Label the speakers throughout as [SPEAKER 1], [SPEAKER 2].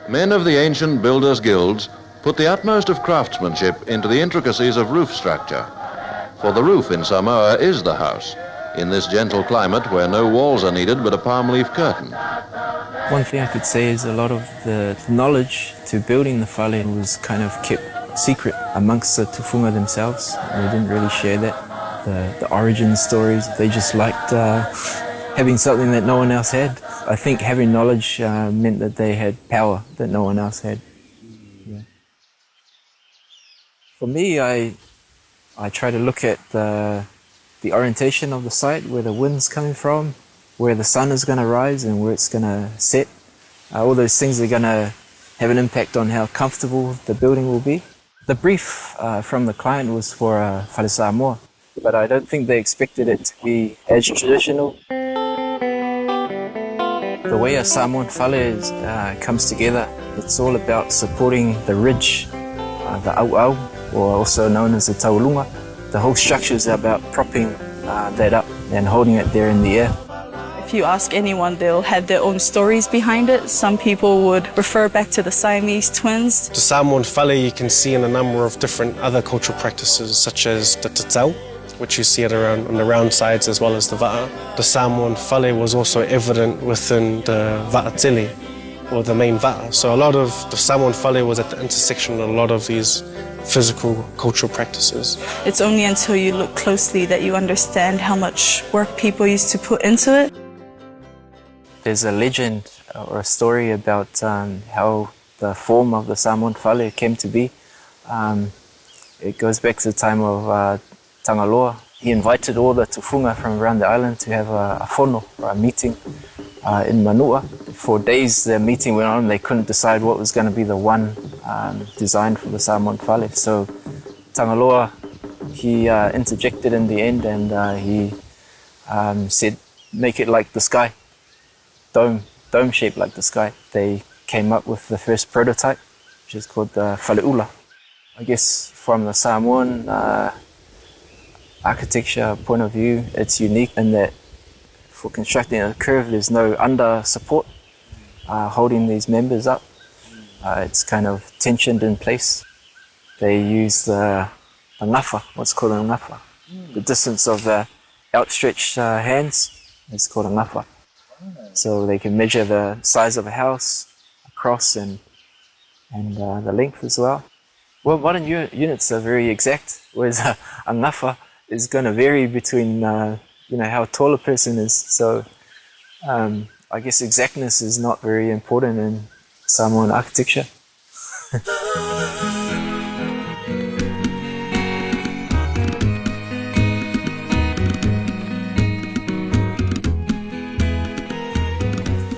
[SPEAKER 1] Men of the ancient builders' guilds put the utmost of craftsmanship into the intricacies of roof structure. For the roof in Samoa is the house, in this gentle climate where no walls are needed but a palm leaf curtain.
[SPEAKER 2] One thing I could say is a lot of the knowledge to building the fale was kind of kept secret amongst the tufunga themselves. They didn't really share that. The origin stories, they just liked having something that no one else had. I think having knowledge meant that they had power that no one else had. Yeah. For me, I try to look at the orientation of the site, where the wind's coming from, where the sun is going to rise and where it's going to set. All those things are going to have an impact on how comfortable the building will be. The brief from the client was for a fale Samoa, but I don't think they expected it to be as traditional. The way a Samoan fale comes together, it's all about supporting the ridge, the au-au, or also known as the taulunga. The whole structure is about propping that up and holding it there in the air.
[SPEAKER 3] If you ask anyone, they'll have their own stories behind it. Some people would refer back to the Siamese twins.
[SPEAKER 4] The Samoan fale you can see in a number of different other cultural practices, such as the tatau, which you see it around on the round sides, as well as the va'a. The Samoan fale was also evident within the va'atili, or the main va'a. So a lot of the Samoan fale was at the intersection of a lot of these physical cultural practices.
[SPEAKER 3] It's only until you look closely that you understand how much work people used to put into it.
[SPEAKER 2] There's a legend or a story about how the form of the Samoan fale came to be. It goes back to the time of Tangaloa. He invited all the tufunga from around the island to have a whono, or a meeting in Manua. For days the meeting went on, they couldn't decide what was going to be the one design for the Samoan fale. So Tangaloa, he interjected in the end, and he said, make it like the sky, dome shaped like the sky. They came up with the first prototype, which is called the faleula. I guess from the Samoan architecture point of view, it's unique in that for constructing a curve, there's no under support holding these members up. It's kind of tensioned in place. They use the ngafa, what's called a ngafa. The distance of the outstretched hands is called a ngafa. So they can measure the size of a house across and the length as well. Well, modern units are very exact, whereas a ngafa is going to vary between how tall a person is. So I guess exactness is not very important in Samoan architecture.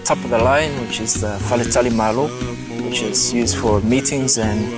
[SPEAKER 2] Top of the line, which is the fale malo, which is used for meetings and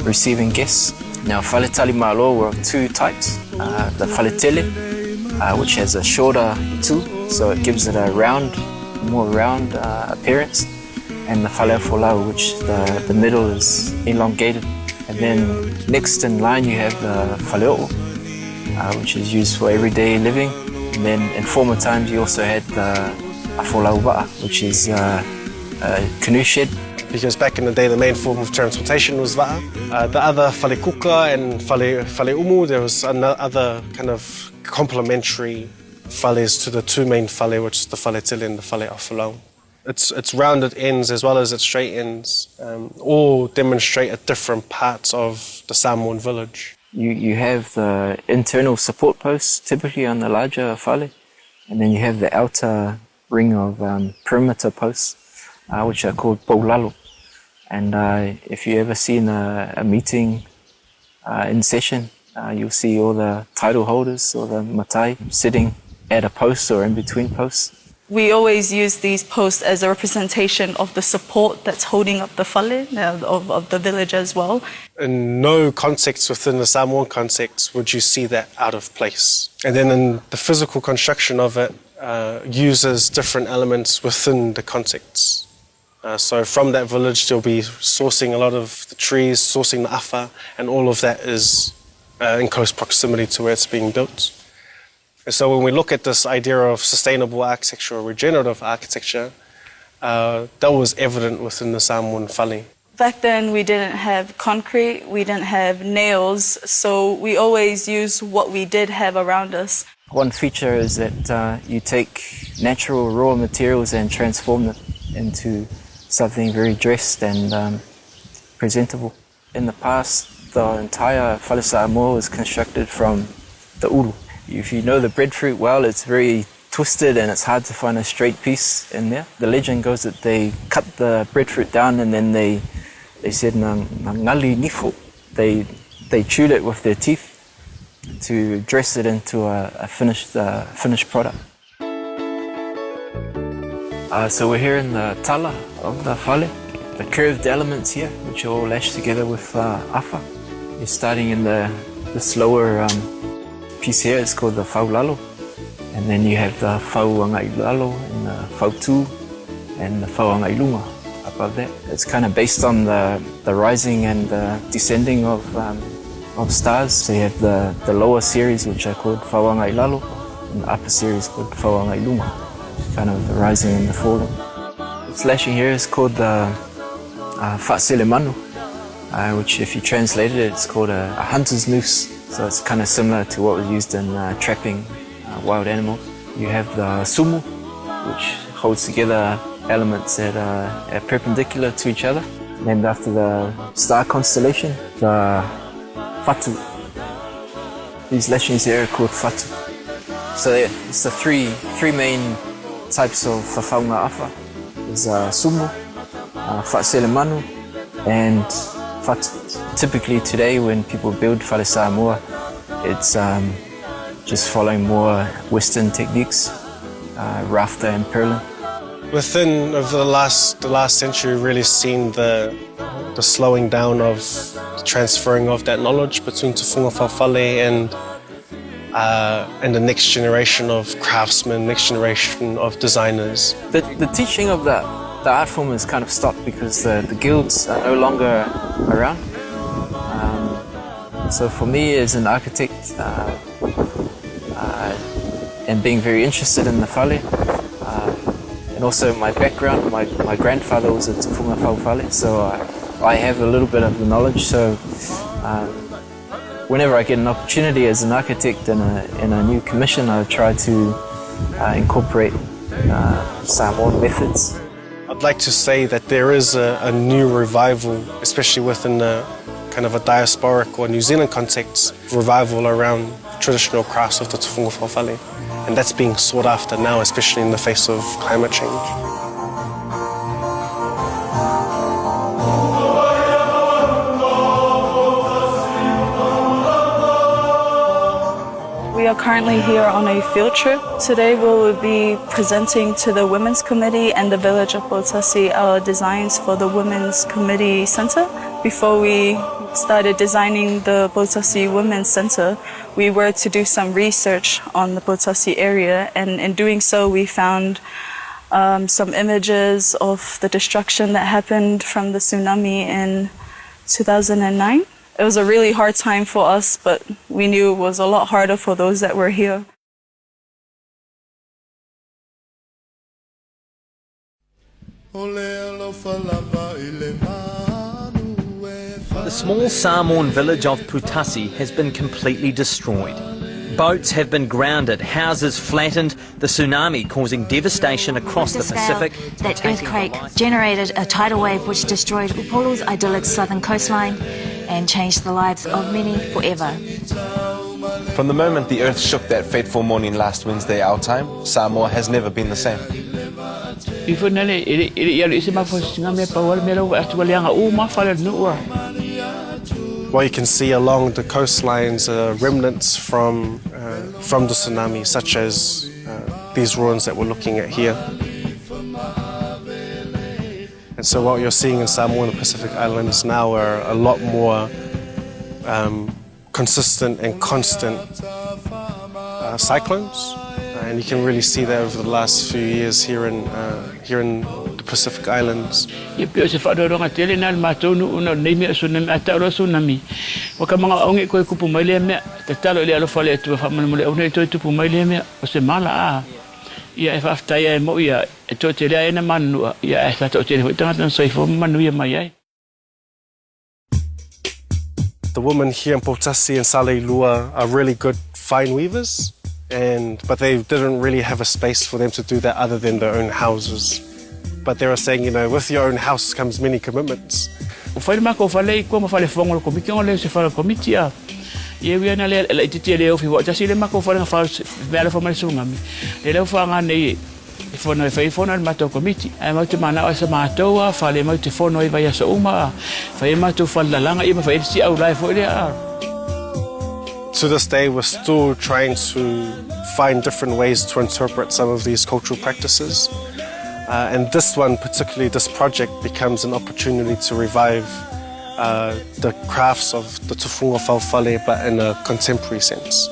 [SPEAKER 2] receiving guests. Now, fale malo were two types. The fale which has a shorter tu, so it gives it a more round appearance, and the fale folau, which the middle is elongated. And then next in line you have the fale which is used for everyday living. And then in former times you also had the folau va'a, which is a canoe shed.
[SPEAKER 4] Because back in the day, the main form of transportation was va'a. The other fale kuka and fale umu, there was another kind of complementary fales to the two main fale, which is the fale tili and the fale afalau. Its rounded ends as well as its straight ends all demonstrate at different parts of the Samoan village.
[SPEAKER 2] You have the internal support posts, typically on the larger fale, and then you have the outer ring of perimeter posts, which are called paulalo. And if you ever seen a meeting in session, you'll see all the title holders or the matai sitting at a post or in between posts.
[SPEAKER 3] We always use these posts as a representation of the support that's holding up the fale of the village as well.
[SPEAKER 4] In no context within the Samoan context would you see that out of place. And then in the physical construction of it uses different elements within the context. So from that village, they'll be sourcing a lot of the trees, sourcing the afa, and all of that is in close proximity to where it's being built. And so when we look at this idea of sustainable architecture or regenerative architecture, that was evident within the Samoan fale.
[SPEAKER 3] Back then, we didn't have concrete, we didn't have nails, so we always used what we did have around us.
[SPEAKER 2] One feature is that you take natural raw materials and transform them into something very dressed and presentable. In the past, the entire fale Samoa was constructed from the uru. If you know the breadfruit well, it's very twisted and it's hard to find a straight piece in there. The legend goes that they cut the breadfruit down and then they said ngali nifo. They chewed it with their teeth to dress it into a finished product. So we're here in the tala of the fale. The curved elements here, which are all lashed together with afa. You're starting in the slower piece here, it's called the faulalo. And then you have the fauangailalo and the fautu and the fauangailunga above that. It's kind of based on the rising and the descending of stars. So you have the lower series, which are called fauangailalo, and the upper series called fauangailunga, kind of the rising and the falling. This lashing here is called the fale, which if you translate it, it's called a hunter's noose. So it's kind of similar to what was used in trapping wild animals. You have the sumu, which holds together elements that are perpendicular to each other, named after the star constellation, the fatu. These lashings here are called fatu. So yeah, it's the three main types of faunga afa. There's sumu, fale and fatu. Typically today when people build fale Samoa, it's just following more Western techniques, rafter and purlin.
[SPEAKER 4] Within over the last century, we've really seen the slowing down of the transferring of that knowledge between Te Whunga Fale and the next generation of craftsmen, next generation of designers.
[SPEAKER 2] The teaching of the art form has kind of stopped because the guilds are no longer around. So for me as an architect and being very interested in the fale, and also my background, my grandfather was a Te Whunga fale, so I have a little bit of the knowledge. So whenever I get an opportunity as an architect in a new commission, I try to incorporate Samoan methods.
[SPEAKER 4] I'd like to say that there is a new revival, especially within the kind of a diasporic or New Zealand context, revival around traditional crafts of the Te Whunga Fale. And that's being sought after now, especially in the face of climate change.
[SPEAKER 3] We are currently here on a field trip. Today we will be presenting to the Women's Committee and the Village of Botasi our designs for the Women's Committee Center. Before we started designing the Botasi Women's Center, we were to do some research on the Botasi area, and in doing so we found some images of the destruction that happened from the tsunami in 2009. It was a really hard time for us, but we knew it was a lot harder for those that were here.
[SPEAKER 5] The small Samoan village of Putasi has been completely destroyed. Boats have been grounded, houses flattened, the tsunami causing devastation across the Pacific.
[SPEAKER 6] That earthquake generated a tidal wave which destroyed Upolu's idyllic southern coastline and changed the lives of many forever.
[SPEAKER 7] From the moment the earth shook that fateful morning last Wednesday our time, Samoa has never been the same.
[SPEAKER 4] What you can see along the coastlines are remnants from the tsunami, such as these ruins that we're looking at here. And so what you're seeing in Samoa and the Pacific Islands now are a lot more consistent and constant cyclones. And you can really see that over the last few years here in the Pacific Islands.
[SPEAKER 8] Ia e whaftai e mo ia e tō te rea e na manua. Ia e tō te rea tangata na soifo manuia mai ai.
[SPEAKER 4] The women here in Potasi and Sale Lua are really good fine weavers, but they didn't really have a space for them to do that other than their own houses. But they were saying, you know, with your own house comes many commitments.
[SPEAKER 8] O whaile mako whale I kua ma whale whongolo komiti o leo se whale komiti a. Ie wia na le I titi leo fi wata si le mako whale ngā whale whamare sungami. Le leo whanga nei e whono e whai whono le mato komiti. Ai mau te mana o sa mātou a whale mau te whono e vai asa uma a. Whai mātou whale langa I ma whai si au lai whole a.
[SPEAKER 4] To this day, we're still trying to find different ways to interpret some of these cultural practices. And this one, particularly this project, becomes an opportunity to revive the crafts of the tufunga fale, but in a contemporary sense.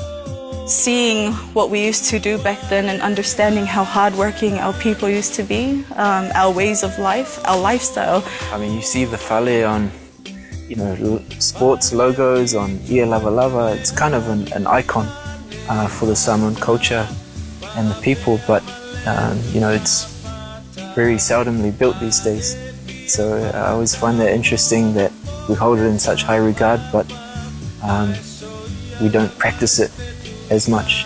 [SPEAKER 3] Seeing what we used to do back then and understanding how hardworking our people used to be, our ways of life, our lifestyle.
[SPEAKER 2] I mean, you see the fale on, you know, sports logos, on Ia Lava Lava. It's kind of an icon for the Samoan culture and the people, but you know, it's very seldomly built these days. So I always find that interesting that we hold it in such high regard, but we don't practice it as much.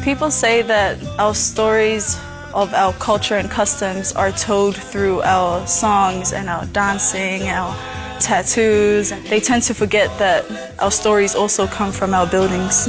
[SPEAKER 3] People say that our stories of our culture and customs are told through our songs and our dancing, our tattoos. They tend to forget that our stories also come from our buildings.